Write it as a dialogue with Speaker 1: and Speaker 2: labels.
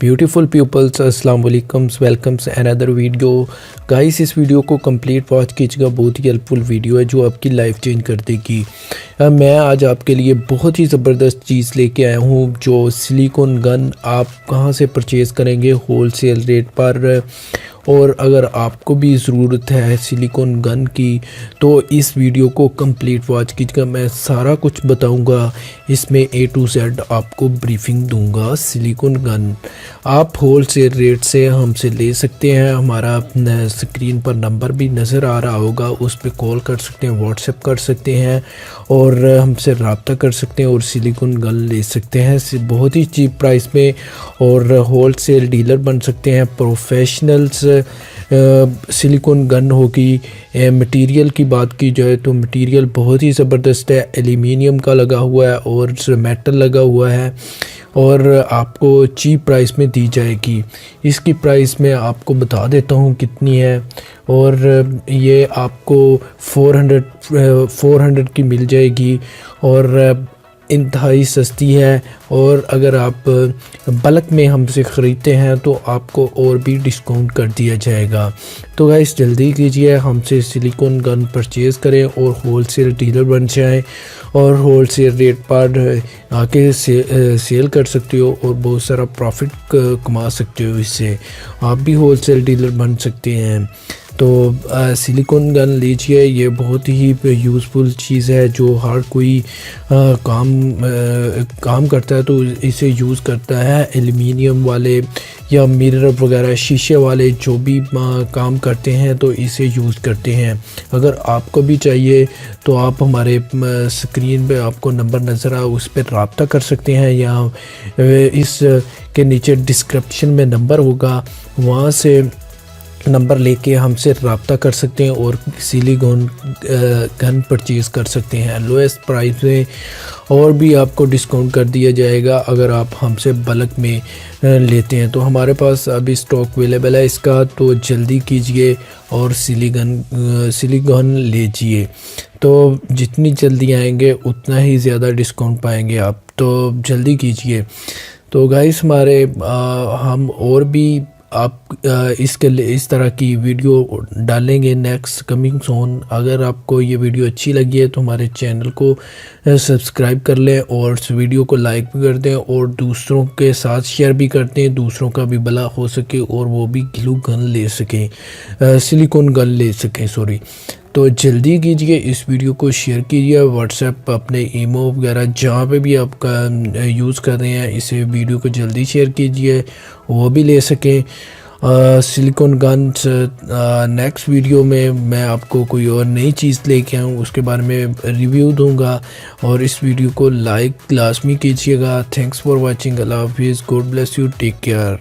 Speaker 1: Beautiful peoples अस्सलाम वालेकुम, welcomes another video. Guys, इस वीडियो को कंप्लीट वॉच कीजिएगा, बहुत ही हेल्पफुल वीडियो है जो आपकी लाइफ चेंज कर देगी। मैं आज आपके लिए बहुत ही ज़बरदस्त चीज़ लेके आया हूँ जो सिलिकॉन गन आप कहाँ से परचेज़ करेंगे होलसेल रेट पर। और अगर आपको भी ज़रूरत है सिलिकॉन गन की तो इस वीडियो को कंप्लीट वॉच कीजिएगा, मैं सारा कुछ बताऊंगा। इसमें A to Z आपको ब्रीफिंग दूंगा। सिलिकॉन गन आप होलसेल रेट से हमसे ले सकते हैं। हमारा स्क्रीन पर नंबर भी नज़र आ रहा होगा, उस पर कॉल कर सकते हैं, व्हाट्सएप कर सकते हैं और हमसे रब्ता कर सकते हैं और सिलिकॉन गन ले सकते हैं बहुत ही चीप प्राइस में और होलसेल डीलर बन सकते हैं। प्रोफेशनल्स सिलिकॉन गन होगी। मटेरियल की बात की जाए तो मटेरियल बहुत ही ज़बरदस्त है, एल्युमिनियम का लगा हुआ है और मेटल लगा हुआ है और आपको चीप प्राइस में दी जाएगी। इसकी प्राइस मैं आपको बता देता हूँ कितनी है, और ये आपको 400 की मिल जाएगी और इंतहाई सस्ती है। और अगर आप बल्क में हमसे ख़रीदते हैं तो आपको और भी डिस्काउंट कर दिया जाएगा। तो गाइस जल्दी कीजिए, हमसे सिलिकॉन गन परचेज़ करें और होलसेल डीलर बन जाएं और होलसेल रेट पर आके सेल कर सकते हो और बहुत सारा प्रॉफिट कमा सकते हो। इससे आप भी होलसेल डीलर बन सकते हैं। तो सिलिकॉन गन लीजिए, ये बहुत ही यूज़फुल चीज़ है जो हर कोई काम करता है तो इसे यूज़ करता है। एल्युमिनियम वाले या मिरर वगैरह शीशे वाले जो भी काम करते हैं तो इसे यूज़ करते हैं। अगर आपको भी चाहिए तो आप हमारे स्क्रीन पे आपको नंबर नज़र आ उस पर रब्ता कर सकते हैं, या इस के नीचे डिस्क्रिप्शन में नंबर होगा, वहाँ से नंबर लेके हमसे रब्ता कर सकते हैं और सिलिकॉन गन परचेज़ कर सकते हैं लोएस्ट प्राइस में। और भी आपको डिस्काउंट कर दिया जाएगा अगर आप हमसे बल्क में लेते हैं। तो हमारे पास अभी स्टॉक अवेलेबल है इसका, तो जल्दी कीजिए और सिलिकॉन लीजिए। तो जितनी जल्दी आएंगे उतना ही ज़्यादा डिस्काउंट पाएंगे आप, तो जल्दी कीजिए। तो गाइस हमारे हम और भी आप इसके लिए इस तरह की वीडियो डालेंगे नेक्स्ट कमिंग सोन। अगर आपको ये वीडियो अच्छी लगी है तो हमारे चैनल को सब्सक्राइब कर लें और इस वीडियो को लाइक भी कर दें और दूसरों के साथ शेयर भी करते हैं, दूसरों का भी भला हो सके और वो भी ग्लू गन ले सकें, सिलिकॉन गन ले सकें सॉरी। तो जल्दी कीजिए, इस वीडियो को शेयर कीजिए व्हाट्सएप, अपने ईमो वगैरह जहाँ पे भी आपका यूज़ कर रहे हैं, इसे वीडियो को जल्दी शेयर कीजिए वो भी ले सकें सिलिकॉन गन्स। नेक्स्ट वीडियो में मैं आपको कोई और नई चीज़ लेके आऊँ, उसके बारे में रिव्यू दूंगा। और इस वीडियो को लाइक लाजमी कीजिएगा। Thanks for watching. अल्लाह हाफिज़, God bless you, take care.